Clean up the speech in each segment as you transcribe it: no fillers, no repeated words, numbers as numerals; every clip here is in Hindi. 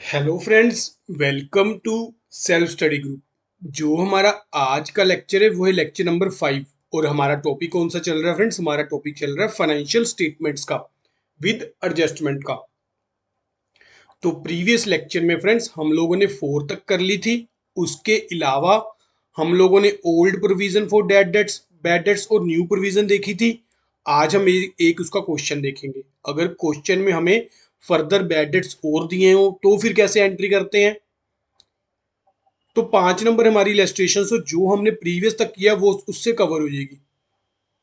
Hello friends, welcome to self study group. जो हमारा आज का लेक्चर है वो है लेक्चर नंबर 5। और हमारा टॉपिक कौन सा चल रहा है फ्रेंड्स? हमारा टॉपिक चल रहा है फाइनेंशियल स्टेटमेंट्स का विद एडजस्टमेंट का। तो प्रीवियस लेक्चर में फ्रेंड्स हम लोगों ने 4 तक कर ली थी। उसके अलावा हम लोगों ने old provision for dead debts, bad debts और न्यू प्रोविजन देखी थी। आज हम एक उसका क्वेश्चन देखेंगे। अगर क्वेश्चन में हमें फर्दर बैड डेट्स और दिए हो तो फिर कैसे एंट्री करते हैं। तो 5 नंबर हमारी इलेस्ट्रेशन से जो हमने प्रीवियस तक किया वो उससे कवर हो जाएगी।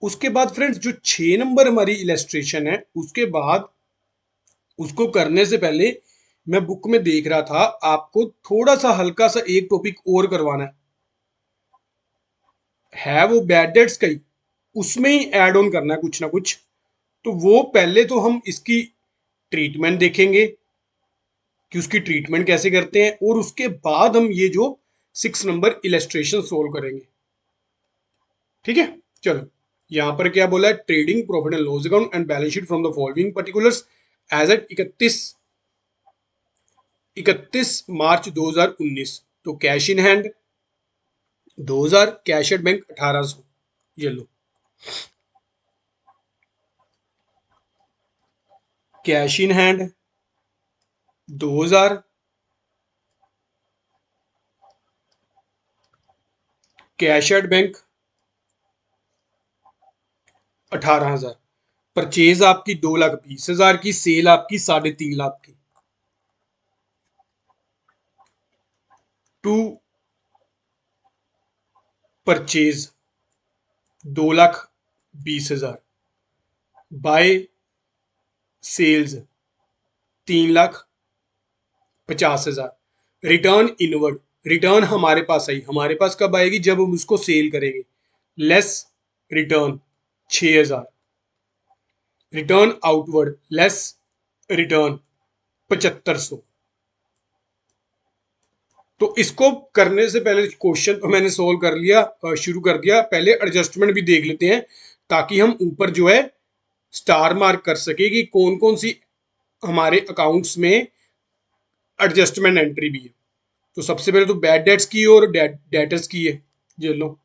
उसके बाद फ्रेंड्स जो 6 नंबर हमारी इलेस्ट्रेशन है उसके बाद उसको करने से पहले मैं बुक में देख रहा था आपको थोड़ा सा हल्का सा एक टॉपिक और करवाना है वो बैड डेट्स का ही। उसमें ही ऐड ऑन करना है कुछ ना कुछ। तो वो पहले तो हम इसकी ट्रीटमेंट देखेंगे कि उसकी ट्रीटमेंट कैसे करते हैं, और उसके बाद हम ये जो 6 नंबर इलेस्ट्रेशन सोल्व करेंगे। ठीक है, चलो। यहां पर क्या बोला है? Trading profit and loss account and balance sheet from the following particulars as at 31 March 2019। तो cash in hand 2000, cash at bank 1800। ये लो, cash in hand 2000, cash at bank 18,000। Purchase आपकी 2,20,000 की, सेल आपकी 3.5 लाख की। To purchase 2,20,000 by sales 3,50,000। Return inward, return हमारे पास आई, हमारे पास कब आएगी? जब हम उसको सेल करेंगे। Less return 6,000। Return outward less return 7,500। तो इसको करने से पहले क्वेश्चन तो मैंने सोल्व कर लिया, शुरू कर दिया। पहले एडजस्टमेंट भी देख लेते हैं ताकि हम ऊपर जो है स्टार मार्क कर सके कि कौन कौन सी हमारे अकाउंट्स में एडजस्टमेंट एंट्री भी है। तो सबसे पहले तो बैड डेट्स की और डेटर्स की है। ये लो,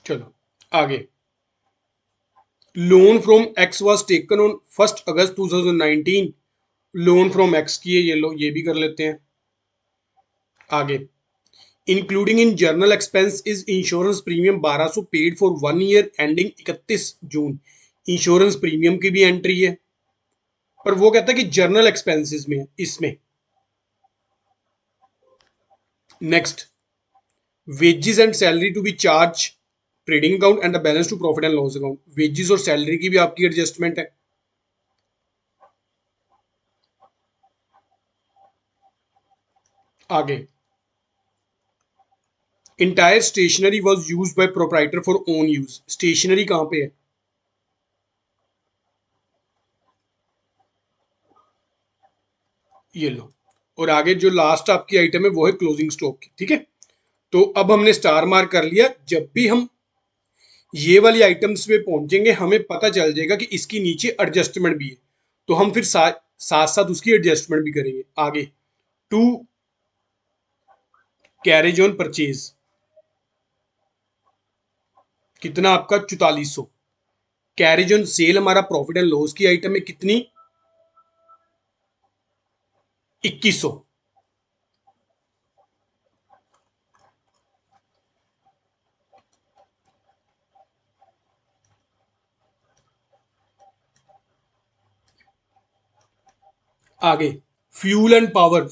चलो आगे। Loan from x was taken on 1 August 2019। Loan from x की है, ये लो, ये भी कर लेते हैं। आगे, including in journal expense is insurance premium 1200 paid for 1 year ending 31 June. Insurance premium की भी एंट्री है, पर वो कहता है कि जर्नल एक्सपेंसेस में इसमें। Next, wages and salary to be charge trading account and the balance to profit and loss account. Wages और सैलरी की भी आपकी एडजस्टमेंट है। आगे, entire stationery was use by proprietor for own use. Stationery कहां पे है? ये लो। और आगे जो लास्ट आपकी आइटम है वो है क्लोजिंग स्टॉक की। ठीक है, तो अब हमने स्टार मार्क कर लिया। जब भी हम ये वाली आइटम्स पे पहुंचेंगे हमें पता चल जाएगा कि इसकी नीचे एडजस्टमेंट भी है। तो हम फिर साथ साथ उसकी एडजस्टमेंट भी करेंगे। आगे, टू कैरेज ऑन परचेज कितना आपका? 4400। कैरेज ऑन सेल हमारा प्रॉफिट एंड लॉस की आइटम है कितनी? 2100। आगे, fuel and power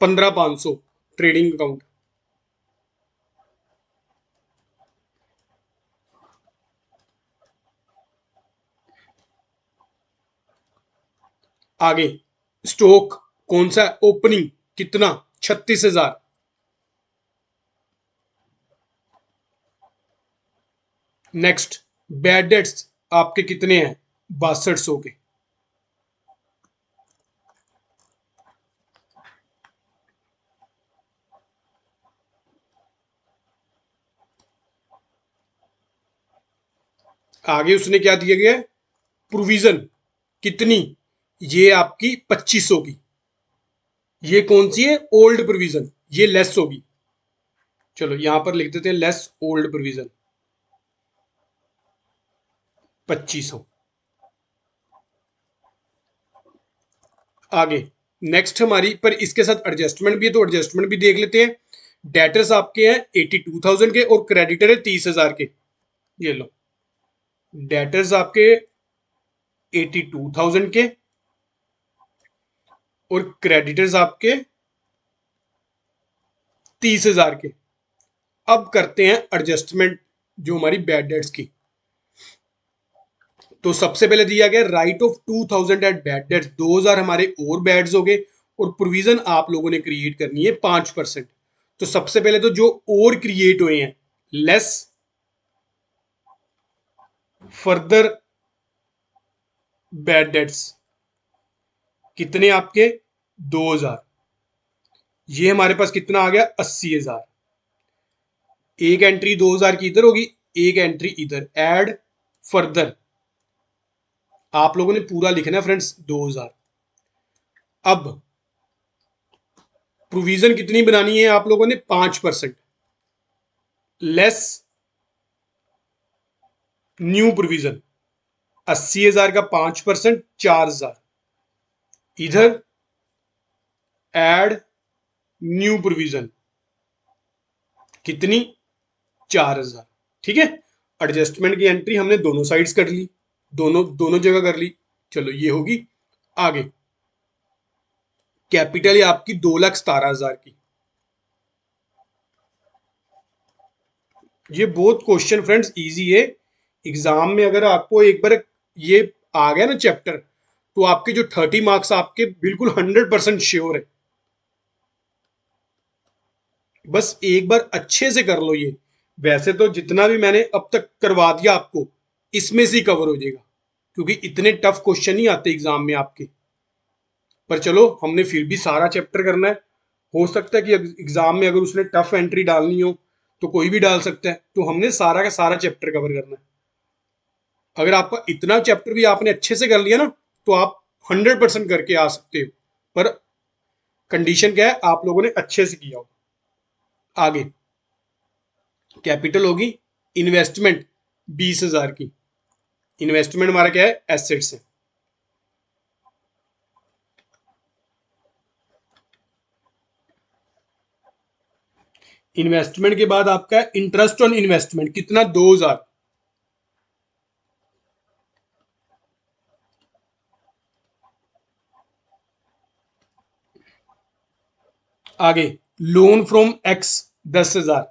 15,500 trading account. आगे, स्टॉक कौन सा? ओपनिंग कितना? 36,000। नेक्स्ट, बैड डेट्स आपके कितने हैं? 6200 के। आगे उसने क्या दिया गया है? प्रोविजन कितनी, ये आपकी 2500 की। ये कौन सी है, ओल्ड प्रोविजन, ये लेस होगी। चलो यहां पर लिख देते हैं लेस ओल्ड प्रोविजन 2500। आगे नेक्स्ट हमारी, पर इसके साथ एडजस्टमेंट भी है तो एडजस्टमेंट भी देख लेते हैं। डेटर्स आपके हैं 82,000 के और क्रेडिटर है 30,000 के। ये लो, डेटर्स आपके 82,000 के और क्रेडिटर्स आपके 30,000 के। अब करते हैं एडजस्टमेंट जो हमारी बैड डेट्स की। तो सबसे पहले दिया गया write off 2,000 at bad debts, 2,000 हमारे और बैड्स हो गए और प्रोविजन आप लोगों ने क्रिएट करनी है 5%। तो सबसे पहले तो जो और क्रिएट हुए हैं, लेस फर्दर बैड डेट्स, कितने आपके 2,000। ये हमारे पास कितना आ गया 80,000। एक एंट्री 2,000 की इधर होगी, एक एंट्री इधर, ऐड फर्दर आप लोगों ने पूरा लिखना है फ्रेंड्स 2,000। अब प्रोविजन कितनी बनानी है आप लोगों ने 5%, लेस न्यू प्रोविजन 80,000 का 5% 4,000, इधर ऐड न्यू प्रोविजन कितनी 4,000। ठीक है, एडजस्टमेंट की एंट्री हमने दोनों साइड्स कर ली, दोनों दोनों जगह कर ली। चलो ये होगी। आगे कैपिटल है आपकी 2,17,000 की। ये बहुत क्वेश्चन फ्रेंड्स इजी है, एग्जाम में अगर आपको एक बार ये आ गया ना चैप्टर, तो आपके जो 30 मार्क्स आपके बिल्कुल 100% श्योर है। बस एक बार अच्छे से कर लो ये। वैसे तो जितना भी मैंने अब तक करवा दिया आपको, इसमें से ही कवर हो जाएगा, क्योंकि इतने टफ क्वेश्चन नहीं आते एग्जाम में आपके। पर चलो हमने फिर भी सारा चैप्टर करना है। हो सकता है कि एग्जाम में अगर उसने टफ एंट्री डालनी हो तो कोई भी डाल सकता है, तो हमने सारा का सारा चैप्टर कवर करना है। अगर आपका इतना चैप्टर भी आपने अच्छे से कर लिया ना, तो आप 100% करके आ सकते हो। पर कंडीशन क्या है, आप लोगों ने अच्छे से किया हो। आगे कैपिटल होगी इन्वेस्टमेंट 20,000 की। इन्वेस्टमेंट हमारा क्या है, एसेट्स है। इन्वेस्टमेंट के बाद आपका इंटरेस्ट ऑन इन्वेस्टमेंट कितना 2,000। आगे लोन फ्रॉम एक्स 10,000।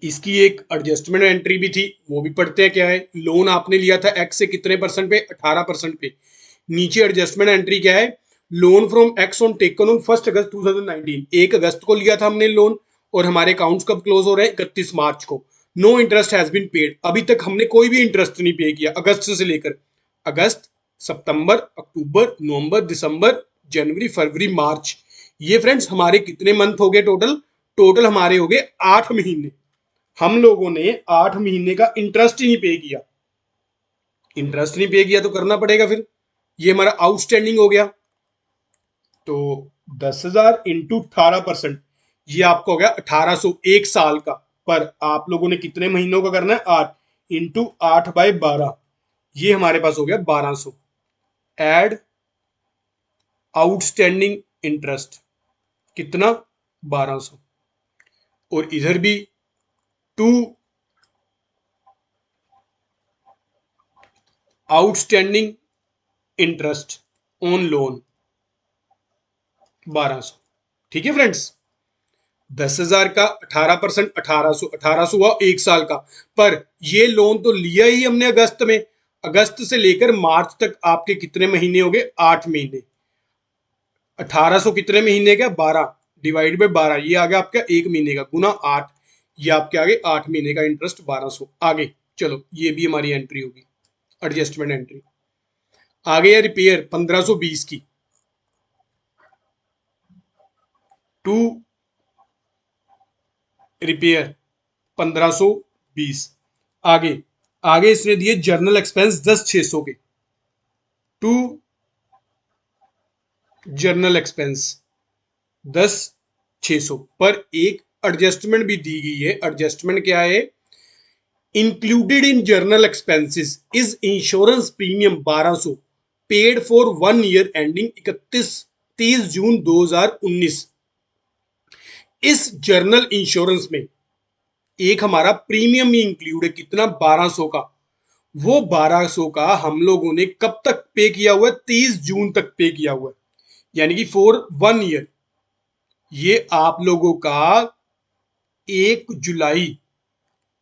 इसकी एक एडजस्टमेंट एंट्री भी थी, वो भी पढ़ते हैं क्या है। लोन आपने लिया था एक्स से कितने परसेंट पे, 18% पे। नीचे एडजस्टमेंट एंट्री क्या है, loan from x on taken on 1 अगस्त 2019, 1 अगस्त को लिया था हमने लोन और हमारे अकाउंट्स कब क्लोज हो रहे हैं, 31 मार्च को। No interest has been paid, अभी तक हमने कोई भी इंटरेस्ट नहीं पे किया अगस्त से लेकर। अगस्त, सितंबर, अक्टूबर, नवंबर, दिसंबर, जनवरी, फरवरी, मार्च, ये फ्रेंड्स हमारे कितने मंथ हो गए टोटल, टोटल हमारे हो गए 8 महीने। हम लोगों ने 8 महीने का इंटरेस्ट ही नहीं पे किया। इंटरेस्ट नहीं पे किया तो करना पड़ेगा फिर, ये हमारा आउटस्टैंडिंग हो गया। तो 10,000 इंटू 18%, ये आपको हो गया 1,800 एक साल का। पर आप लोगों ने कितने महीनों का करना है, 8 इंटू 8/12, ये हमारे पास हो गया 1,200। एड आउटस्टैंडिंग इंटरेस्ट कितना 1,200, और इधर भी to outstanding interest on loan 1,200। ठीक है फ्रेंड्स, 10,000 का 18%, 1,800, 1,800 हुआ एक साल का। पर ये लोन तो लिया ही हमने अगस्त में, अगस्त से लेकर मार्च तक आपके कितने महीने हो गए, 8 महीने। 1,800 कितने महीने का, 12 डिवाइड बाय 12, ये आ गया आपका एक महीने का, गुना 8, ये आपके आगे 8 महीने का इंटरेस्ट 1,200। आगे चलो ये भी हमारी एंट्री होगी, एडजस्टमेंट एंट्री। आगे है रिपेयर 1,520 की, टू रिपेयर 1520। आगे आगे इसने दिए जर्नल एक्सपेंस 10,600 के, टू जर्नल एक्सपेंस 10,600 पर एक एडजस्टमेंट भी दी गई है। एडजस्टमेंट क्या है? Included in journal expenses is insurance premium 1200 paid for 1 year ending 30 जून 2019। इस जर्नल इंश्योरेंस में एक हमारा प्रीमियम ही इंक्लूड है, कितना? 1200 का। वो 1200 का हम लोगों ने कब तक पे किया हुआ है? 30 जून तक पे किया हुआ है, यानी कि फॉर 1 ईयर। ये आप लोगों का 1 जुलाई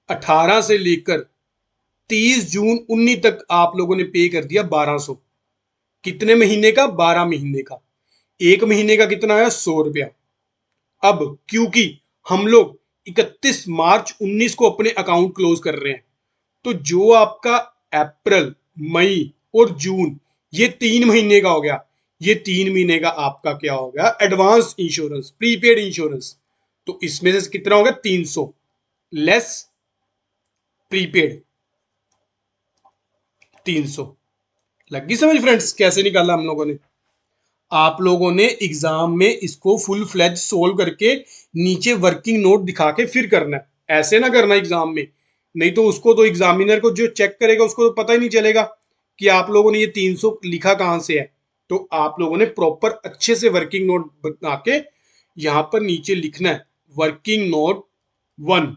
18 से लेकर 30 जून 19 तक आप लोगों ने पे कर दिया 1200। कितने महीने का? 12 महीने का। एक महीने का कितना आया? 100 रुपया। अब क्योंकि हम लोग 31 मार्च 19 को अपने अकाउंट क्लोज कर रहे हैं, तो जो आपका अप्रैल, मई और जून, ये 3 महीने का हो गया। ये 3 महीने का आपका क्या हो गया? Advance insurance, prepaid insurance. तो इसमें से कितना हो गया? 300 लेस प्रीपेड 300। लगी समझ फ्रेंड्स कैसे निकाला हम लोगों ने? आप लोगों ने एग्जाम में इसको फुल फ्लैज सोल्व करके नीचे वर्किंग नोट दिखा के फिर करना है, ऐसे ना करना एग्जाम में। नहीं तो उसको तो एग्जामिनर को जो चेक करेगा उसको तो पता ही नहीं चलेगा कि आप लोगों ने ये 300 लिखा कहाँ से है। तो आप लोगों ने प्रॉपर अच्छे से वर्किंग नोट बना के यहाँ पर नीचे लिखना है, वर्किंग नोट 1।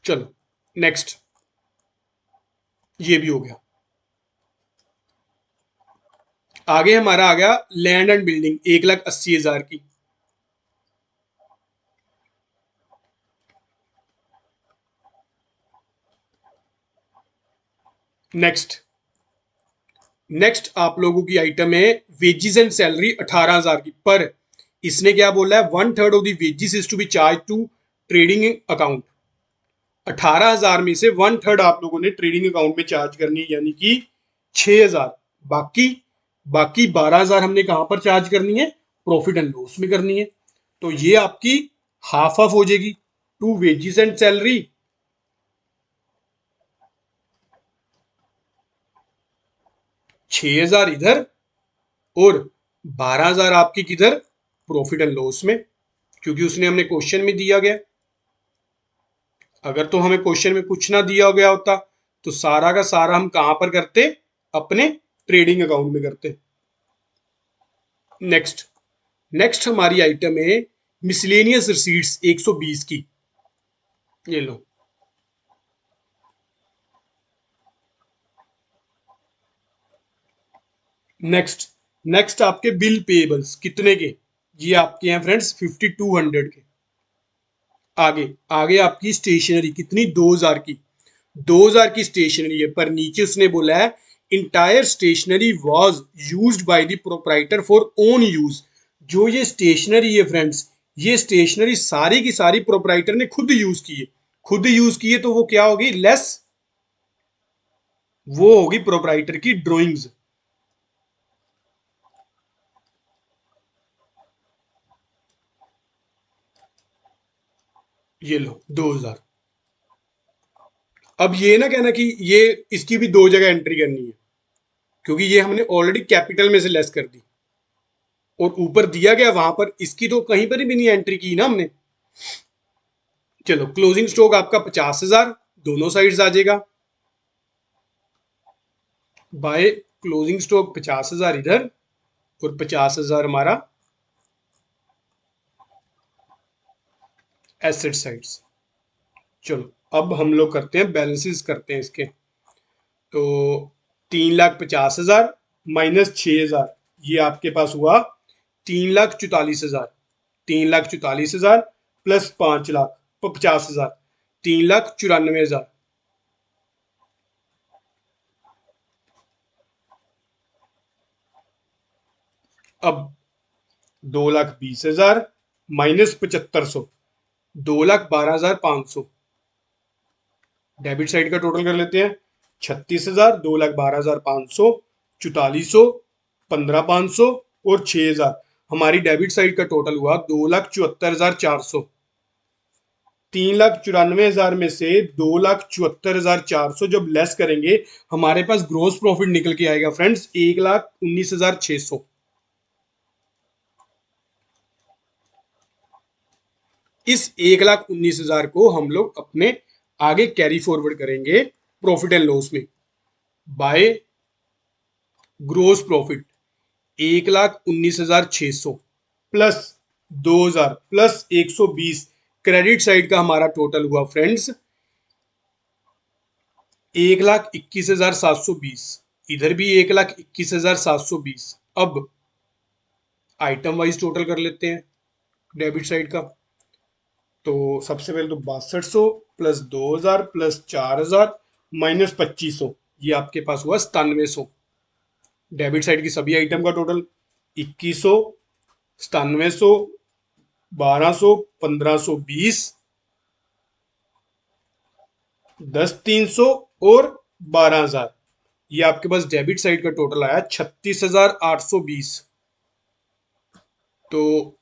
चलो नेक्स्ट, ये भी हो गया। आगे हमारा आ गया लैंड एंड बिल्डिंग 1,80,000 की। नेक्स्ट आप लोगों की आइटम है वेजिस एंड सैलरी 18,000 की। पर इसने क्या बोला है? 1/3 of the wages is to be charge to trading account. 18,000 में से 1/3 आप लोगों ने ट्रेडिंग अकाउंट में चार्ज करनी है, यानी कि 6,000। बाकी बाकी 12,000 हमने कहां पर चार्ज करनी है? प्रॉफिट एंड लॉस में करनी है। तो ये आपकी हाफ ऑफ हो जाएगी, टू वेजिस एंड सैलरी 6,000 इधर और 12,000 आपकी किधर? प्रॉफिट एंड लॉस में, क्योंकि उसने हमने क्वेश्चन में दिया गया। अगर तो हमें क्वेश्चन में कुछ ना दिया गया होता तो सारा का सारा हम कहां पर करते? अपने ट्रेडिंग अकाउंट में करते। नेक्स्ट नेक्स्ट हमारी आइटम है मिसलेनियस रिसीट्स 120 की। ये लो, नेक्स्ट नेक्स्ट आपके बिल पेएबल्स कितने के? ये आपके हैं फ्रेंड्स 5200 के। आगे आगे आपकी स्टेशनरी कितनी? 2,000 की। 2,000 की स्टेशनरी है, पर नीचे उसने बोला है entire stationery was use by the proprietor for own use. जो ये स्टेशनरी है फ्रेंड्स, ये स्टेशनरी सारी की सारी प्रोप्राइटर ने खुद यूज की है। खुद यूज की है तो वो क्या होगी? लेस, वो होगी प्रोप्राइटर की ड्रॉइंग्स। ये लो 2,000। अब ये ना कहना कि ये इसकी भी दो जगह एंट्री करनी है, क्योंकि ये हमने ऑलरेडी कैपिटल में से लेस कर दी और ऊपर दिया गया वहां पर इसकी तो कहीं पर भी नहीं एंट्री की ना हमने। चलो क्लोजिंग स्टॉक आपका 50,000 दोनों साइड्स आ जाएगा, बाय क्लोजिंग स्टॉक 50,000 इधर और 50,000 हमारा एसेट साइड्स। चलो अब हम लोग करते हैं बैलेंसेस करते हैं इसके। तो 3,50,000 माइनस 6,000, ये आपके पास हुआ 3,44,000। 3,44,000 प्लस 5,50,000, 3,94,000। अब 2,20,000 माइनस 7,500, 2,12,500। डेबिट साइड का टोटल कर लेते हैं, 36,000, 2,12,500, 4400, 15,500 और 6,000। हमारी डेबिट साइड का टोटल हुआ 2,74,400। 3,94,000 में से 2,74,400 जब लेस करेंगे हमारे पास ग्रोस प्रॉफिट निकल के आएगा फ्रेंड्स 1,19,600। इस 1,19,000 को हम लोग अपने आगे कैरी फॉरवर्ड करेंगे प्रॉफिट एंड लॉस में by gross profit 1,19,600 plus 2,000 plus 120। Credit side का हमारा टोटल हुआ फ्रेंड्स 1,21,720। इधर भी 1,21,720। अब आइटम वाइज टोटल कर लेते हैं डेबिट साइड का। तो सबसे पहले तो 6200 प्लस 2,000 प्लस 4,000 माइनस 2,500, ये आपके पास हुआ 9700। डेबिट साइड की सभी आइटम का टोटल 2,100, 9700, 1,200, 1,520, 10,300 और 12,000। ये आपके पास डेबिट साइड का टोटल आया 36,820। तो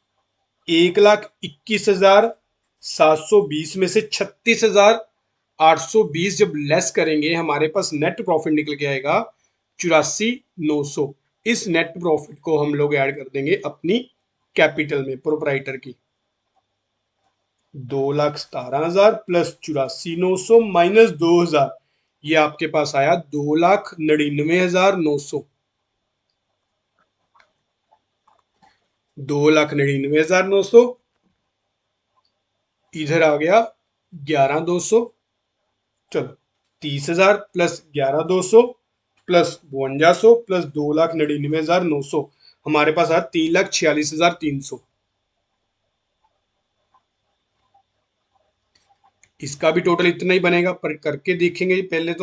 1,21,720 में से 36,820 जब लेस करेंगे हमारे पास नेट प्रॉफिट निकल के आएगा 84,900। इस नेट प्रॉफिट को हम लोग ऐड कर देंगे अपनी कैपिटल में प्रोपराइटर की। 2,17,000 प्लस 84,900 माइनस 2,000, ये आपके पास आया 2,99,900। 2,99,900 इधर आ गया 11,200। चलो 30,000 प्लस 11,200 प्लस 5200 प्लस 2,99,900 हमारे पास आया 3,46,300। इसका भी टोटल इतना ही बनेगा, पर करके देखेंगे पहले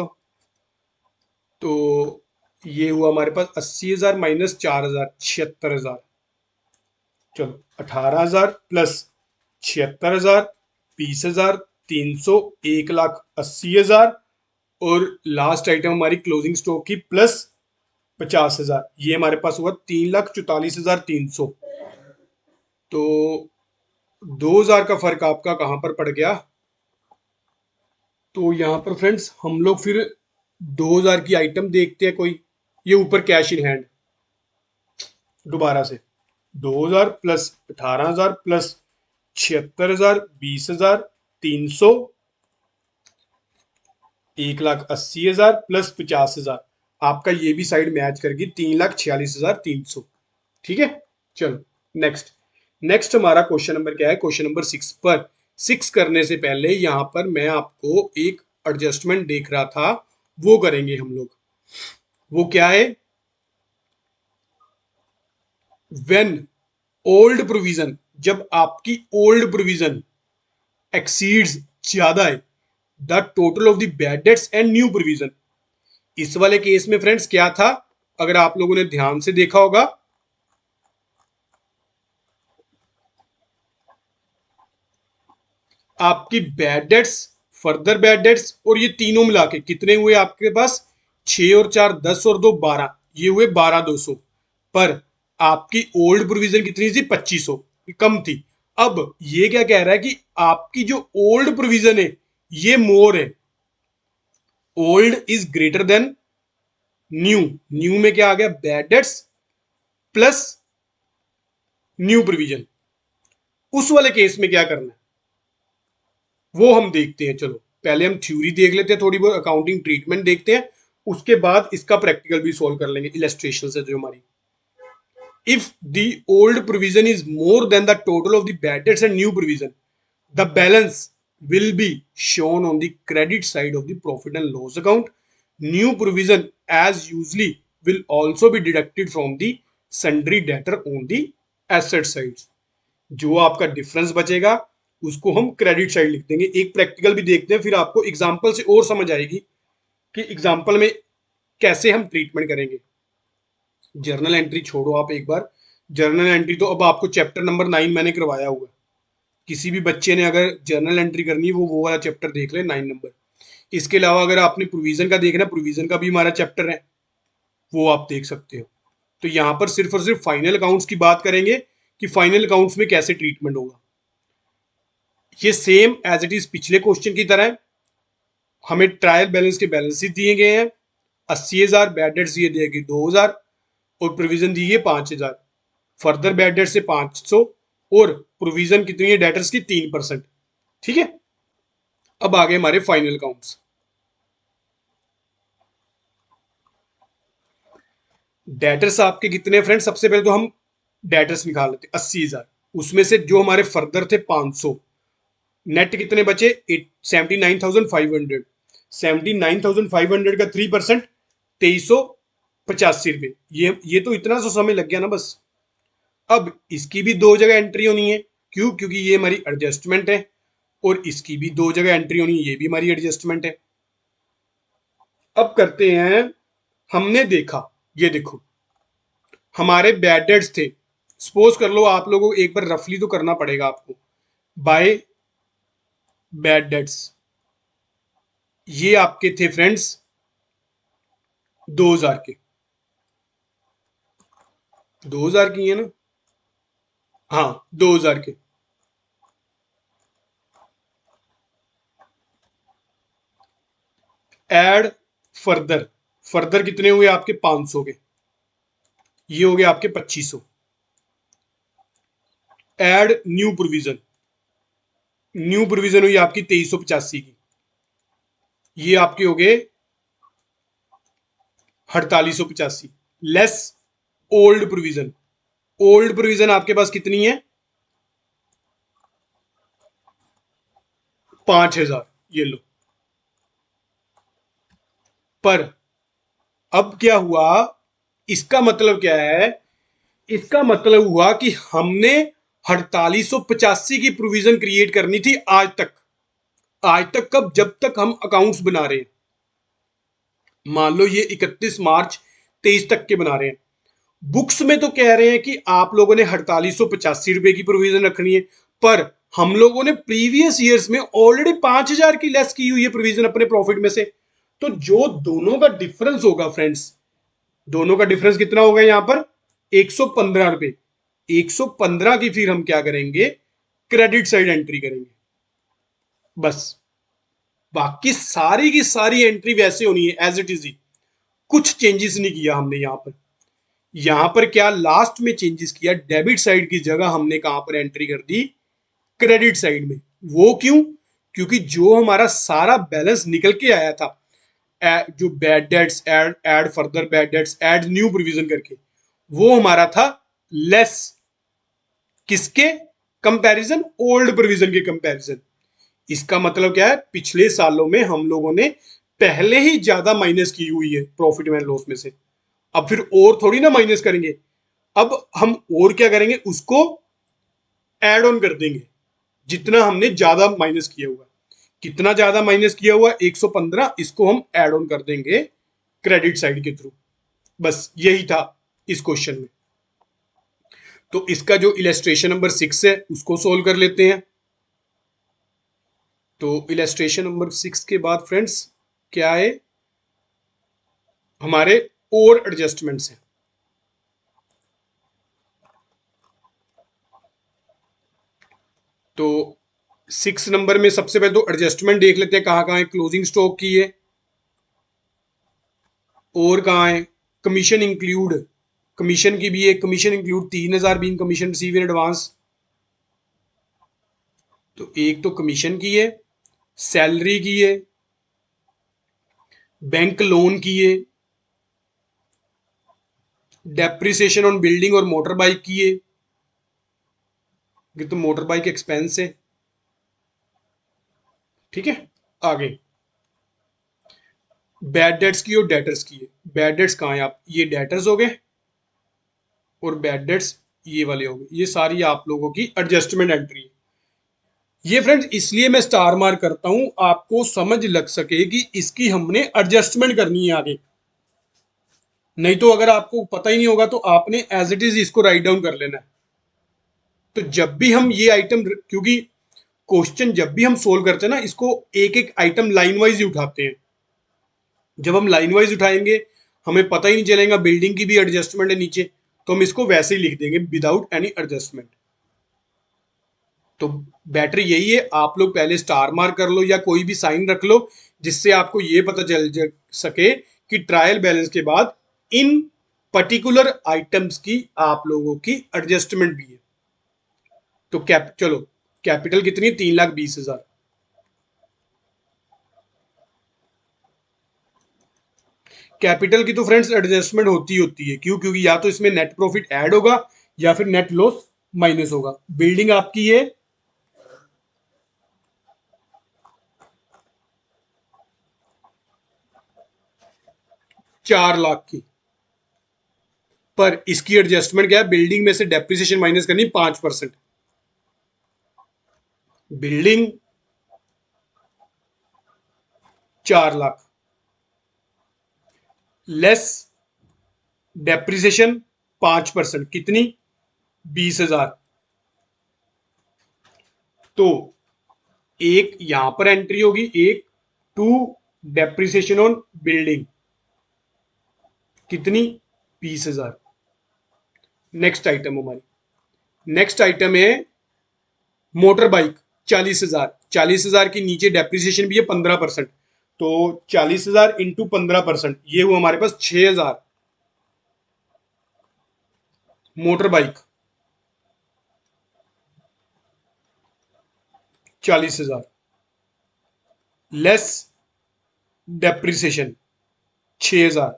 तो ये हुआ हमारे पास 80,000 माइनस 4,000 76,000। चलो 18,000 प्लस 76,000 20,000 300 1,80,000 और लास्ट आइटम हमारी क्लोजिंग स्टॉक की प्लस 50,000, ये हमारे पास हुआ 3,44,300। तो 2,000 का फर्क आपका कहां पर पड़ गया? तो यहां पर फ्रेंड्स हम लोग फिर 2,000 की आइटम देखते हैं कोई। ये ऊपर कैश इन हैंड दोबारा से 2,000 प्लस 18,000 प्लस 76,000 20,000 300 1,80,000 प्लस 50,000, आपका ये भी साइड मैच करगी 3,46,300। ठीक है, चलो नेक्स्ट। नेक्स्ट हमारा क्वेश्चन नंबर क्या है? क्वेश्चन नंबर 6 पर। 6 करने से पहले यहां पर मैं आपको एक एडजस्टमेंट देख रहा था, वो करेंगे हम लोग। वो क्या है? व्हेन ओल्ड प्रोविजन, जब आपकी ओल्ड प्रोविजन एक्सीड्स ज्यादा है the total of the bad debts and new provision. इस वाले केस में फ्रेंड्स क्या था, अगर आप लोगों ने ध्यान से देखा होगा, आपकी bad debts, further bad debts और ये तीनों मिला के कितने हुए आपके पास? 6 और 4 10 और 2 12, ये हुए 12,200। पर आपकी ओल्ड प्रोविजन कितनी थी? 2,500, कम थी। अब ये क्या कह रहा है कि आपकी जो ओल्ड प्रोविजन है ये मोर है, old is greater than new. New में क्या आ गया? Bad debts plus new provision. उस वाले केस में क्या करना है वो हम देखते हैं। चलो पहले हम थ्योरी देख लेते हैं, थोड़ी बहुत अकाउंटिंग ट्रीटमेंट देखते हैं, उसके बाद इसका प्रैक्टिकल भी सॉल्व कर लेंगे इलस्ट्रेशन से जो हमारी। If the old provision is more than the total of the bad debts and new provision, the balance will be shown on the credit side of the profit and loss account. New provision as usually will also be deducted from the sundry debtor on the asset side. जो आपका डिफरेंस बचेगा उसको हम क्रेडिट साइड लिख देंगे। एक प्रैक्टिकल भी देखते हैं, फिर आपको एग्जांपल से और समझ आएगी कि एग्जांपल में कैसे हम ट्रीटमेंट करेंगे। जर्नल एंट्री छोड़ो आप एक बार, जर्नल एंट्री तो अब आपको चैप्टर नंबर 9 मैंने करवाया हुआ है। किसी भी बच्चे ने अगर जर्नल एंट्री करनी है वो वाला चैप्टर देख ले 9 नंबर। इसके अलावा अगर आपने प्रोविजन का देखना, प्रोविजन का भी हमारा चैप्टर है, वो आप देख सकते हो। तो यहाँ पर सिर्फ और सिर्फ फाइनल अकाउंट्स की बात करेंगे कि फाइनल अकाउंट्स में कैसे ट्रीटमेंट होगा। ये सेम एज इट इज पिछले क्वेश्चन की तरह है। हमें ट्रायल बैलेंस के बैलेंसेस दिए गए हैं, 80,000, बैड डेट्स दिए गए 2,000 और प्रोविजन दी है 5,000। फर्दर बैड डेट से 500 और प्रोविजन कितनी है डेटर्स की 3%। ठीक है, अब आगे हमारे फाइनल अकाउंट्स। डेटर्स आपके कितने फ्रेंड्स, सबसे पहले तो हम डेटर्स निकाल लेते 80,000, उसमें से जो हमारे फर्दर थे 500, नेट कितने बचे 79,500। 79,500 का 3% 2385 रुपये। ये तो इतना सा समय लग गया ना बस। अब इसकी भी दो जगह एंट्री होनी है, क्यों? क्योंकि ये हमारी एडजस्टमेंट है, और इसकी भी दो जगह एंट्री होनी है, ये भी हमारी एडजस्टमेंट है। अब करते हैं, हमने देखा, ये देखो हमारे बैड डेट्स थे, सपोज कर लो, आप लोगों को एक बार रफली तो करना पड़ेगा आपको, बाय बैड डेट्स ये आपके थे फ्रेंड्स 2,000 के, 2,000 की है ना, हाँ 2,000 के। एड फर्दर, फर्दर कितने हुए आपके 500 के, ये हो गए आपके 2,500। Add new provision, new provision हुई आपकी 2,385 की, ये आपके हो गए 4,885। Less old provision, old provision आपके पास कितनी है 5,000, ये लो। पर अब क्या हुआ, इसका मतलब क्या है, इसका मतलब हुआ कि हमने 4,885 की प्रोविजन क्रिएट करनी थी आज तक। आज तक कब? जब तक हम अकाउंट्स बना रहे हैं। मान लो ये 31 मार्च 23 तक के बना रहे हैं, बुक्स में तो कह रहे हैं कि आप लोगों ने 4,885 रुपए की प्रोविजन रखनी है, पर हम लोगों ने प्रीवियस ईयर्स में ऑलरेडी 5,000 की लेस की हुई है प्रोविजन अपने प्रॉफिट में से। तो जो दोनों का डिफरेंस होगा फ्रेंड्स, दोनों का डिफरेंस कितना होगा यहां पर 115 रुपए। 115 की फिर हम क्या करेंगे, क्रेडिट साइड एंट्री करेंगे बस। बाकी सारी की सारी एंट्री वैसे होनी है एज इट इज ही, कुछ चेंजेस नहीं किया हमने यहां पर। यहां पर क्या लास्ट में चेंजेस किया, डेबिट साइड की जगह हमने कहां पर एंट्री कर दी, क्रेडिट साइड में। वो क्यों? क्योंकि जो हमारा सारा बैलेंस निकल के आया था, जो bad debts, add further bad debts, add new provision करके, वो हमारा था लेस किसके कंपैरिजन, ओल्ड प्रोविजन के कंपैरिजन। इसका मतलब क्या है, पिछले सालों में हम लोगों ने पहले ही ज्यादा माइनस की हुई है प्रॉफिट एंड लॉस में से, अब फिर और थोड़ी ना माइनस करेंगे। अब हम और क्या करेंगे, उसको एड ऑन कर देंगे, जितना हमने ज्यादा माइनस किया हुआ। कितना ज्यादा माइनस किया हुआ 115, इसको हम एड ऑन कर देंगे क्रेडिट साइड के थ्रू। बस यही था इस क्वेश्चन में। तो इसका जो इलेस्ट्रेशन नंबर 6 है उसको सोल्व कर लेते हैं। तो इलेस्ट्रेशन नंबर 6 के बाद फ्रेंड्स क्या है, हमारे और एडजस्टमेंट्स हैं। तो 6 नंबर में सबसे पहले तो एडजस्टमेंट देख लेते हैं कहाँ कहाँ है। क्लोजिंग स्टॉक की है, और कहाँ है, कमीशन इंक्लूड, कमीशन की भी है, commission include 3,000 being commission receive in advance. तो एक तो कमीशन की है, सैलरी की है, बैंक लोन की है, डेप्रिसिएशन ऑन बिल्डिंग और मोटर बाइक की है, ये तो मोटर बाइक एक्सपेंस है। ठीक है, आगे बैड डेट्स की और डेटर्स की है। बैड डेट्स कहाँ है, आप ये डेटर्स हो गए और बैड डेट्स ये वाले हो गए, ये सारी आप लोगों की एडजस्टमेंट एंट्री है। ये फ्रेंड्स इसलिए मैं स्टार मार्क करता हूं, आपको समझ लग सके कि इसकी हमने एडजस्टमेंट करनी है आगे। नहीं तो अगर आपको पता ही नहीं होगा तो आपने एज इट इज इसको राइट डाउन कर लेना है। तो जब भी हम ये आइटम, क्योंकि क्वेश्चन जब भी हम सोल्व करते हैं ना, इसको एक एक आइटम लाइन वाइज ही उठाते हैं। जब हम लाइन वाइज उठाएंगे हमें पता ही नहीं चलेगा बिल्डिंग की भी एडजस्टमेंट है नीचे, तो हम इसको वैसे ही लिख देंगे विदाउट एनी एडजस्टमेंट। तो बेटर यही है, आप लोग पहले स्टार मार्क कर लो या कोई भी साइन रख लो, जिससे आपको ये पता चल सके कि ट्रायल बैलेंस के बाद इन पर्टिकुलर आइटम्स की आप लोगों की एडजस्टमेंट भी है। तो चलो, कैपिटल कितनी है? 3,20,000। कैपिटल की तो फ्रेंड्स एडजस्टमेंट होती है। क्यों? क्योंकि या तो इसमें नेट प्रॉफिट ऐड होगा या फिर नेट लॉस माइनस होगा। बिल्डिंग आपकी है 4 लाख की, पर इसकी एडजस्टमेंट क्या है? बिल्डिंग में से डेप्रिसिएशन माइनस करनी 5%। बिल्डिंग 4 लाख लेस डेप्रिसिएशन 5%, कितनी? 20,000। तो एक यहां पर एंट्री होगी, एक टू डेप्रिसिएशन ऑन बिल्डिंग, कितनी? 20,000। नेक्स्ट आइटम नेक्स्ट आइटम है मोटर बाइक, 40,000। 40,000 की नीचे डेप्रिसिएशन भी है 15%। तो 40,000 इंटू 15%, ये हुआ हमारे पास 6,000। Motor bike 40,000 less depreciation 6,000।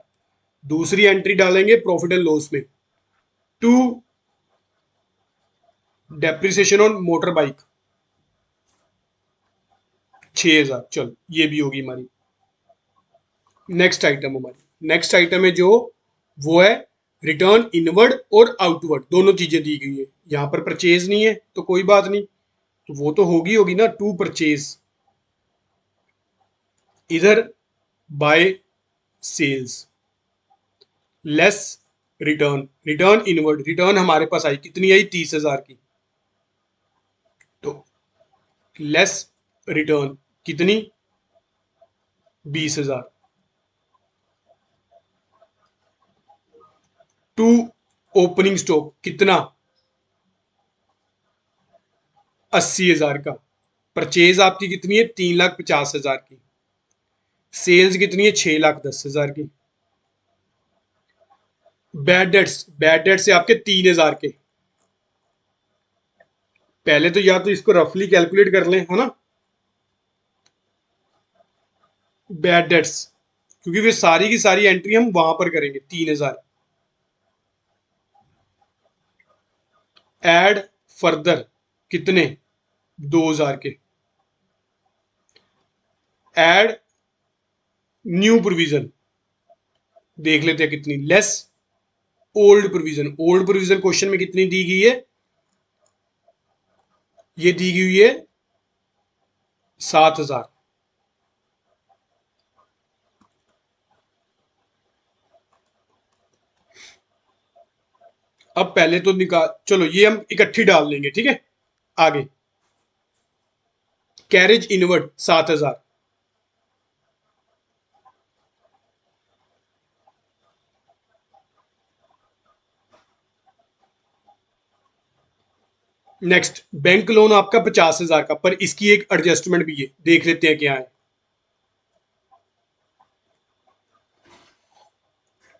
दूसरी एंट्री डालेंगे प्रॉफिट एंड लॉस में, to depreciation on motor bike 6,000। चलो, ये भी होगी हमारी। नेक्स्ट आइटम है जो, वो है रिटर्न इनवर्ड और आउटवर्ड, दोनों चीजें दी गई है। यहां पर परचेज नहीं है तो कोई बात नहीं, तो वो तो होगी ना, टू परचेज। इधर by sales less return, return inward, return हमारे पास आई, कितनी आई? 30,000 की। तो लेस रिटर्न कितनी? 20,000। टू ओपनिंग स्टॉक कितना? 80,000 का। परचेज आपकी कितनी है? 3,50,000 की। सेल्स कितनी है? 6,10,000 की। बैड डेट्स से आपके 3,000 के। पहले तो या तो इसको रफली कैलकुलेट कर लें, है ना, बैड डेट्स, क्योंकि वे सारी की सारी एंट्री हम वहां पर करेंगे। 3,000 एड फर्दर कितने? 2,000 के। एड न्यू प्रोविजन देख लेते हैं कितनी, less old provision. Old provision question में कितनी दी गई है? ये दी गई है 7,000। अब पहले तो निकाल, चलो ये हम इकट्ठी डाल लेंगे, ठीक है। आगे carriage inward 7,000। Next bank loan आपका 50,000 का, पर इसकी एक एडजस्टमेंट भी है, देख लेते हैं क्या है।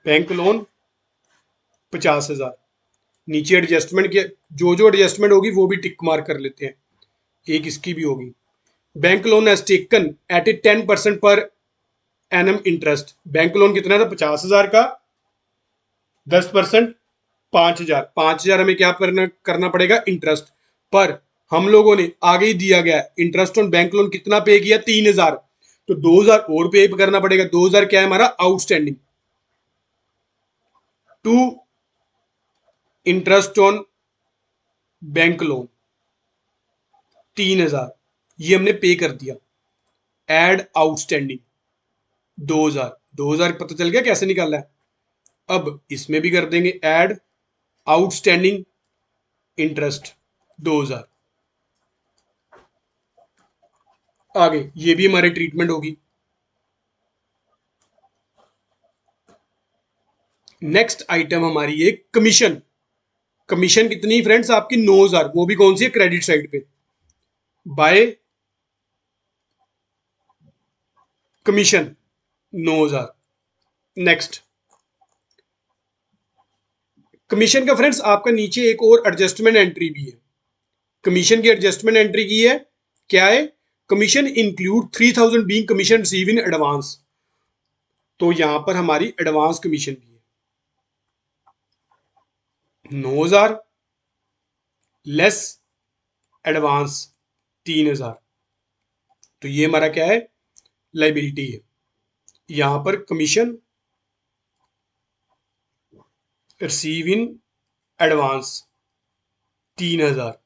बैंक लोन 50,000, नीचे एडजस्टमेंट के जो जो एडजस्टमेंट होगी वो भी टिक मार्क कर लेते हैं। एक इसकी भी होगी। Bank loan as taken at a 10% per annum interest. Bank loan कितना था? 50,000 का। 10%, 5,000। 5,000 हमें क्या करना पड़ेगा? इंटरेस्ट। पर हम लोगों ने आगे ही दिया गया इंटरेस्ट ऑन बैंक लोन कितना पे किया? 3,000। तो 2,000 और पे करना पड़ेगा। 2,000 क्या है हमारा? Outstanding. To interest on bank loan 3,000, ये हमने पे कर दिया। Add outstanding 2,000। 2,000 पता चल गया कैसे निकालना है। अब इसमें भी कर देंगे एड आउटस्टैंडिंग इंटरेस्ट 2,000। आगे ये भी हमारी ट्रीटमेंट होगी। नेक्स्ट आइटम हमारी है कमीशन। कमीशन कितनी फ्रेंड्स? आपकी 9,000, वो भी कौन सी है? क्रेडिट साइड पे। Bye commission 9,000। नेक्स्ट, कमीशन का फ्रेंड्स आपका नीचे एक और एडजस्टमेंट एंट्री भी है। कमीशन की एडजस्टमेंट एंट्री की है, क्या है? Commission include 3,000 being commission receive in advance. तो यहां पर हमारी एडवांस कमीशन भी है 9,000 लेस एडवांस 3,000। तो ये हमारा क्या है? लाइबिलिटी है। यहां पर commission receive in advance 3,000।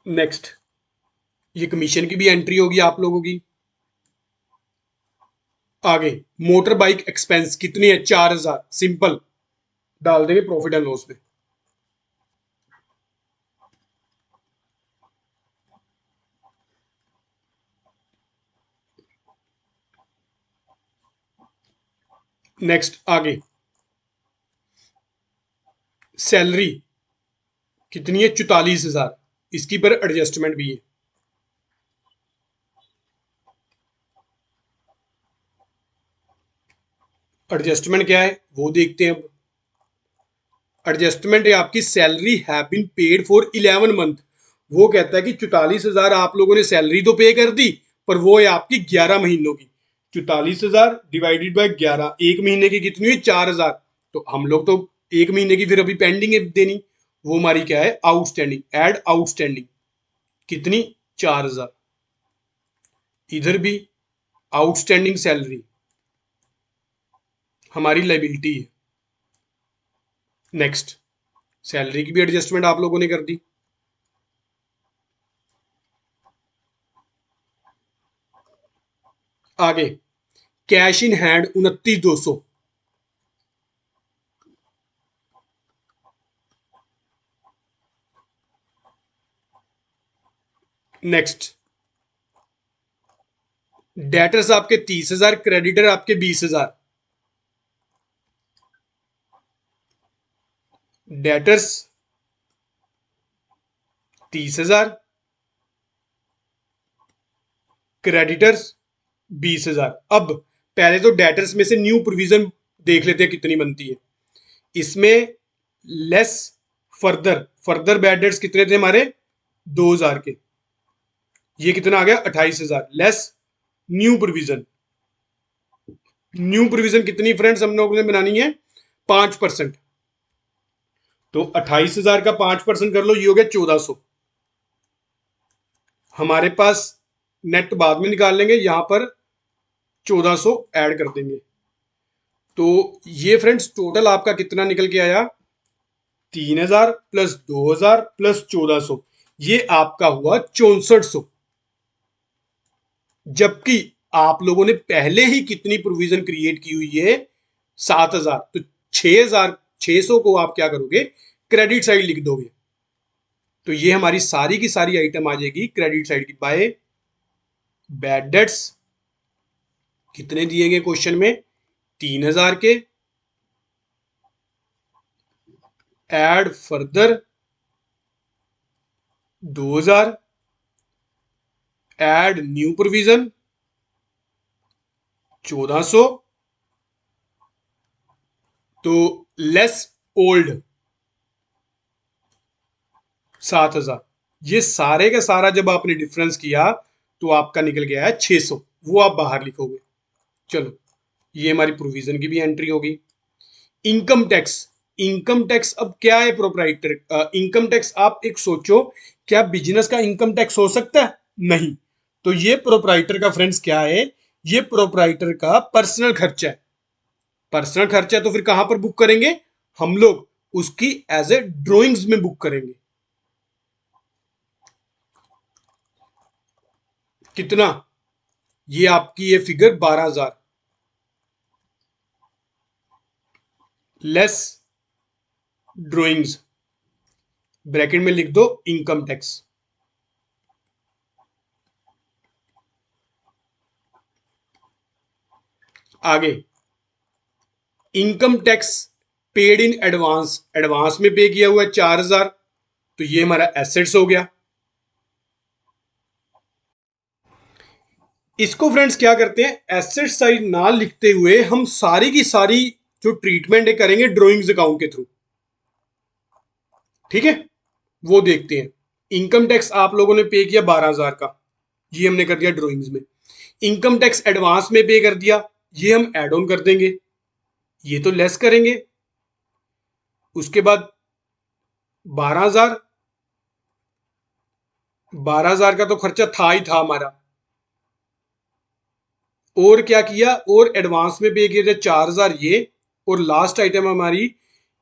Next, ये कमीशन की भी एंट्री होगी आप लोगों की। आगे, मोटर बाइक एक्सपेंस कितने है? 4,000। सिंपल डाल देंगे प्रॉफिट एंड लॉस में। नेक्स्ट, आगे सैलरी कितनी है? 44,000। इसकी पर एडजस्टमेंट भी है। एडजस्टमेंट क्या है वो देखते हैं अब। एडजस्टमेंट है आपकी salary have been paid for 11 month. वो कहता है कि 44,000 आप लोगों ने सैलरी तो पे कर दी, पर वो है आपकी 11 महीनों की। 44,000 डिवाइडेड बाय 11, एक महीने की कितनी हुई? 4,000। तो हम लोग तो एक महीने की फिर अभी पेंडिंग है देनी। वो हमारी क्या है? आउटस्टैंडिंग। एड आउटस्टैंडिंग कितनी? 4,000। इधर भी आउटस्टैंडिंग सैलरी हमारी लाइबिलिटी है। नेक्स्ट, सैलरी की भी एडजस्टमेंट आप लोगों ने कर दी। आगे, cash in hand 29,200। Next, debtors आपके 30,000, क्रेडिटर आपके 20,000। Debtors 30,000, creditors 20,000। अब पहले तो डेटर्स में से न्यू प्रोविजन देख लेते हैं कितनी बनती है। इसमें less further further bad debts कितने थे हमारे? 2,000 के। ये कितना आ गया? 28,000 less new provision. New provision कितनी फ्रेंड्स हम लोगों ने बनानी है? 5%। तो 28,000 का 5% कर लो, ये हो गया 1,400। हमारे पास नेट बाद में निकाल लेंगे, यहां पर 1,400 ऐड कर देंगे। तो ये फ्रेंड्स टोटल आपका कितना निकल के आया? 3,000 प्लस 2,000 प्लस 1,400। ये आपका हुआ 6,400। जबकि आप लोगों ने पहले ही कितनी प्रोविजन क्रिएट की हुई है? 7,000। तो 6,000 600 को आप क्या करोगे? क्रेडिट साइड लिख दोगे। तो ये हमारी सारी की सारी आइटम आ जाएगी क्रेडिट साइड की। बाय बैड डेट्स कितने दिए गए क्वेश्चन में? 3,000 के। Add further 2,000। Add new provision 1,400। तो लेस ओल्ड 7,000। ये सारे का सारा जब आपने डिफरेंस किया तो आपका निकल गया है 600। वो आप बाहर लिखोगे। चलो, ये हमारी प्रोविजन की भी एंट्री होगी। इनकम टैक्स, इनकम टैक्स अब क्या है? प्रोप्राइटर इनकम टैक्स आप एक सोचो, क्या बिजनेस का इनकम टैक्स हो सकता है? नहीं। तो ये प्रोप्राइटर का फ्रेंड्स क्या है? ये प्रोप्राइटर का पर्सनल खर्चा है। पर्सनल खर्चा तो फिर कहां पर बुक करेंगे हम लोग? उसकी एज ए ड्रॉइंग्स में बुक करेंगे। कितना? ये आपकी ये फिगर 12,000 लेस ड्रॉइंग्स, ब्रैकेट में लिख दो इनकम टैक्स। आगे, income tax paid in advance, advance में पे किया हुआ है 4,000। तो ये हमारा एसेट्स हो गया। इसको फ्रेंड्स क्या करते हैं, एसेट साइड ना लिखते हुए हम सारी की सारी जो ट्रीटमेंट है करेंगे ड्रॉइंग्स अकाउंट के थ्रू। ठीक है, वो देखते हैं। इनकम टैक्स आप लोगों ने पे किया 12,000 का, ये हमने कर दिया ड्रॉइंग्स में। इनकम टैक्स एडवांस में पे कर दिया, ये हम एड ऑन कर देंगे, ये तो लेस करेंगे। उसके बाद 12,000, 12,000 का तो खर्चा था ही था हमारा। और क्या किया, और एडवांस में पे किया 4,000 ये, और लास्ट आइटम हमारी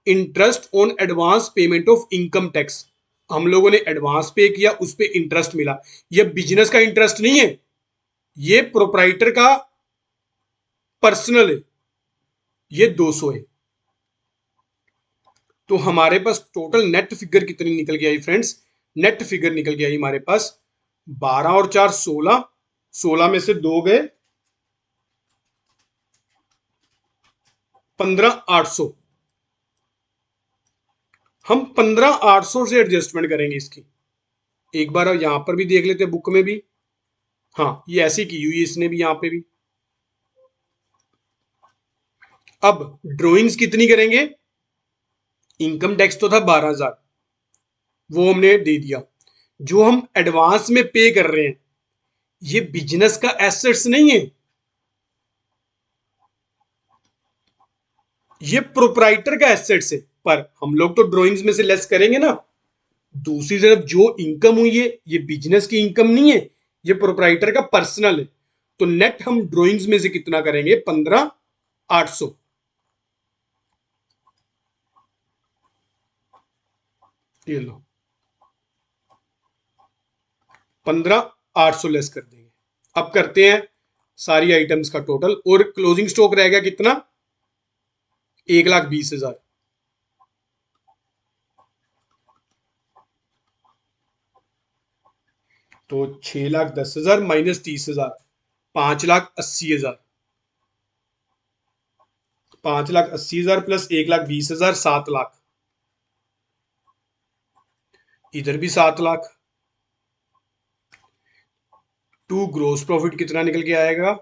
interest on advance payment of income tax. हम लोगों ने एडवांस पे किया, उस पे इंटरेस्ट मिला। ये बिजनेस का इंटरेस्ट नहीं है, ये प्रोप्राइटर का पर्सनल है, ये 200 है। तो हमारे पास टोटल नेट फिगर कितनी निकल के आई फ्रेंड्स, नेट फिगर निकल के आई हमारे पास 12 और 4 16, 16 में से 2 गए, 15,800। हम 15,800 से एडजस्टमेंट करेंगे इसकी। एक बार यहां पर भी देख लेते हैं बुक में भी, हाँ ये ऐसी की हुई इसने भी यहां पे भी। अब ड्रॉइंग्स कितनी करेंगे, इनकम टैक्स तो था 12,000, वो हमने दे दिया। जो हम एडवांस में पे कर रहे हैं ये बिजनेस का एसेट्स नहीं है, ये प्रोप्राइटर का एसेट्स है। पर हम लोग तो ड्रॉइंग्स में से लेस करेंगे ना। दूसरी तरफ जो इनकम हुई है ये बिजनेस की इनकम नहीं है, ये प्रोप्राइटर का पर्सनल है। तो नेट हम ड्रॉइंग्स में से कितना करेंगे, 15,800। ये लो 15,800 लेस कर देंगे। अब करते हैं सारी आइटम्स का टोटल, और क्लोजिंग स्टॉक रहेगा कितना, 1,20,000। तो 6,10,000 माइनस 30,000, 5,80,000। 5,80,000 प्लस 1,20,000, 7,00,000। इधर भी 7,00,000। टू ग्रोस प्रॉफिट कितना निकल के आएगा,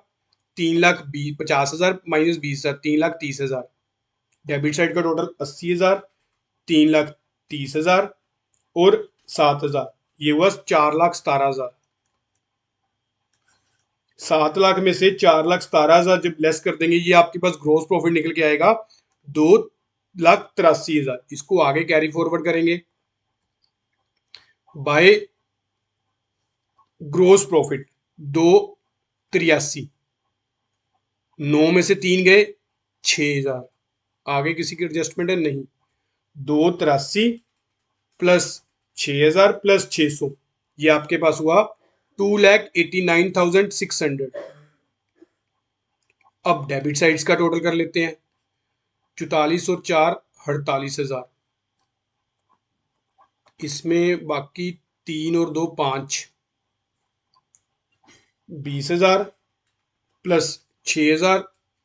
3,50,000 माइनस 20,000, 3,30,000। डेबिट साइड का टोटल 80,000, 3,30,000 और 7,000, ये हुआ 4,17,000। 7,00,000 में से 4,17,000 जब लेस कर देंगे, ये आपके पास ग्रोस प्रॉफिट निकल के आएगा 2,83,000। इसको आगे कैरी फॉरवर्ड करेंगे बाय ग्रोस प्रॉफिट 2,83, 9 में से 3 गए, 6,000। आगे किसी की एडजस्टमेंट है नहीं, 2,83 प्लस 6,000 प्लस 600, ये आपके पास हुआ 2,89,600। अब डेबिट साइड्स का टोटल कर लेते हैं, 44 और 4 48,000। इसमें बाकी 3 और 2 5, 20,000 प्लस 6,000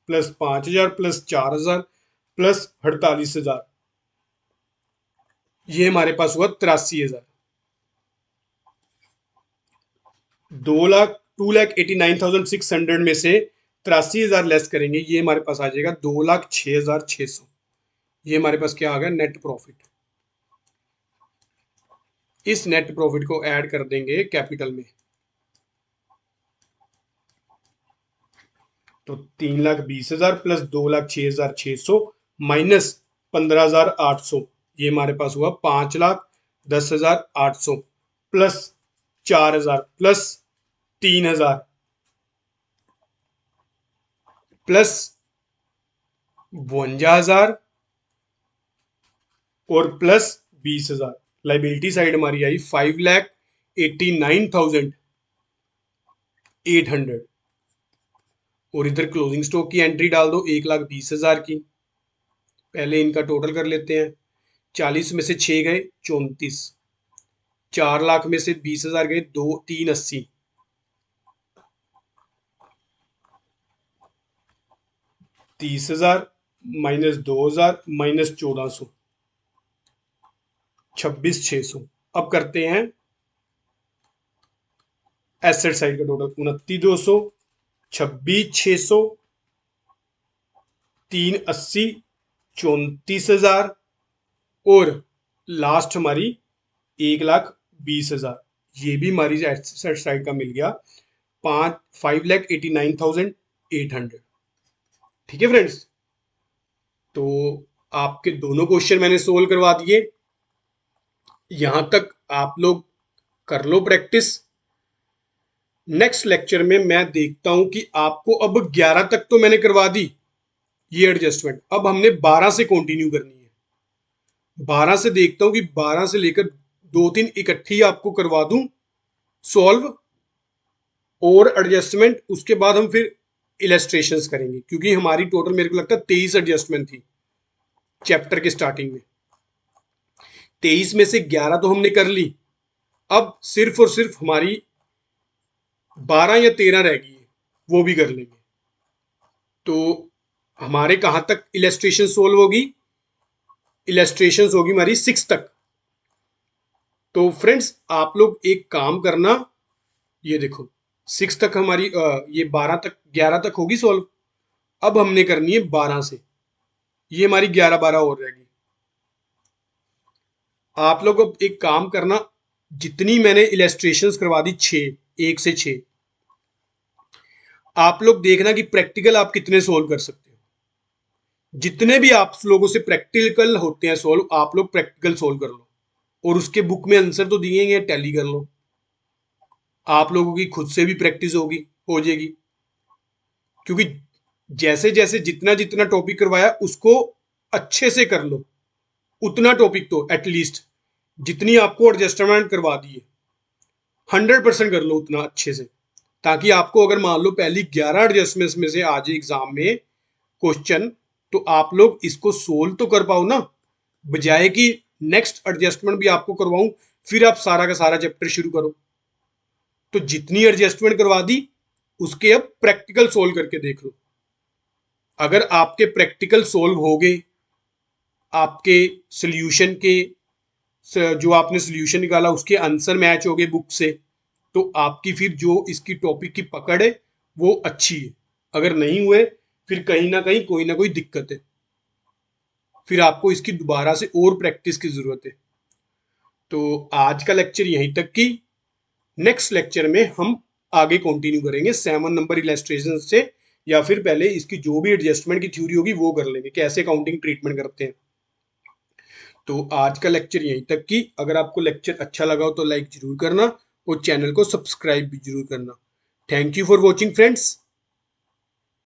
प्लस 5,000 प्लस 4,000 प्लस 48,000, ये हमारे पास हुआ 83,000। 2,89,600 में से 83,000 लेस करेंगे, ये हमारे पास आ जाएगा 2,06,600। ये हमारे पास क्या आ गया, नेट प्रॉफिट। इस नेट प्रॉफिट को ऐड कर देंगे कैपिटल में, तो 3,20,000 प्लस 2,06,600 माइनस 15,800, ये हमारे पास हुआ 5,10,800 प्लस 4,000 प्लस 3,000 प्लस 52,000 और प्लस 20,000। लाइबिलिटी साइड हमारी आई 5,89,800। और इधर क्लोजिंग स्टॉक की एंट्री डाल दो 1,20,000 की। पहले इनका टोटल कर लेते हैं, 40 में से 6 गए 34, 4,00,000 में से 20,000 गए 380, 30,000 माइनस 2,000 माइनस 1,400, 26,600। अब करते हैं एसेट साइड का टोटल। 29,200, 26,600, 380, 34,000 और लास्ट हमारी 1,20,000। ये भी हमारी एसेट साइड का मिल गया 5,89,800। ठीक है फ्रेंड्स, तो आपके दोनों क्वेश्चन मैंने सोल्व करवा दिए। यहां तक आप लोग कर लो प्रैक्टिस। नेक्स्ट लेक्चर में मैं देखता हूं कि आपको, अब 11 तक तो मैंने करवा दी ये एडजस्टमेंट, अब हमने 12 से कंटिन्यू करनी है। 12 से देखता हूं कि 12 से लेकर 2-3 इकट्ठी आपको करवा दूं सॉल्व और एडजस्टमेंट। उसके बाद हम फिर इलेस्ट्रेशंस करेंगे, क्योंकि हमारी टोटल मेरे को लगता है 23 एडजस्टमेंट थी चैप्टर के स्टार्टिंग में। 23 में से 11 तो हमने कर ली, अब सिर्फ और सिर्फ हमारी 12 या 13 रह गई है, वो भी कर लेंगे। तो हमारे कहां तक इलेस्ट्रेशन सोल्व होगी? इलेस्ट्रेशन होगी हमारी 6 तक। तो फ्रेंड्स आप लोग एक काम करना, ये देखो 6 तक हमारी ये 12 तक 11 तक होगी सॉल्व। अब हमने करनी है 12 से, ये हमारी 11-12 और रहेगी। आप लोग अब एक काम करना, जितनी मैंने इलेस्ट्रेशंस करवा दी 6, 1 से 6, आप लोग देखना कि प्रैक्टिकल आप कितने सोल्व कर सकते हो। जितने भी आप लोगों से प्रैक्टिकल होते हैं सोल्व, आप लोग प्रैक्टिकल सोल्व कर लो, और उसके बुक में आंसर तो दिए हैं, टैली कर लो। आप लोगों की खुद से भी प्रैक्टिस होगी, हो जाएगी, क्योंकि जैसे जैसे जितना जितना टॉपिक करवाया उसको अच्छे से कर लो। उतना टॉपिक तो एटलीस्ट जितनी आपको एडजस्टमेंट करवा दी है 100% कर लो उतना अच्छे से, ताकि आपको अगर मान लो पहली 11 एडजस्टमेंट्स में से आ जाए एग्जाम में क्वेश्चन, तो आप लोग इसको सोल्व तो कर पाओ ना, बजाय कि नेक्स्ट एडजस्टमेंट भी आपको करवाऊं फिर आप सारा का सारा चैप्टर शुरू करो। तो जितनी एडजस्टमेंट करवा दी उसके अब प्रैक्टिकल सोल्व करके देख लो। अगर आपके प्रैक्टिकल सोल्व हो गए, आपके सोल्यूशन के जो आपने सोल्यूशन निकाला उसके आंसर मैच हो गए बुक से, तो आपकी फिर जो इसकी टॉपिक की पकड़ है वो अच्छी है। अगर नहीं हुए फिर कहीं ना कोई दिक्कत है, फिर आपको इसकी दोबारा से और प्रैक्टिस की जरूरत है। तो आज का लेक्चर यहीं तक की। नेक्स्ट लेक्चर में हम आगे कंटिन्यू करेंगे 7 नंबर इलस्ट्रेशन से, या फिर पहले इसकी जो भी एडजस्टमेंट की थ्योरी होगी वो कर लेंगे, कैसे काउंटिंग ट्रीटमेंट करते हैं। तो आज का लेक्चर यहीं तक की। अगर आपको लेक्चर अच्छा लगा हो तो लाइक जरूर करना और चैनल को सब्सक्राइब भी जरूर करना। Thank you for watching friends.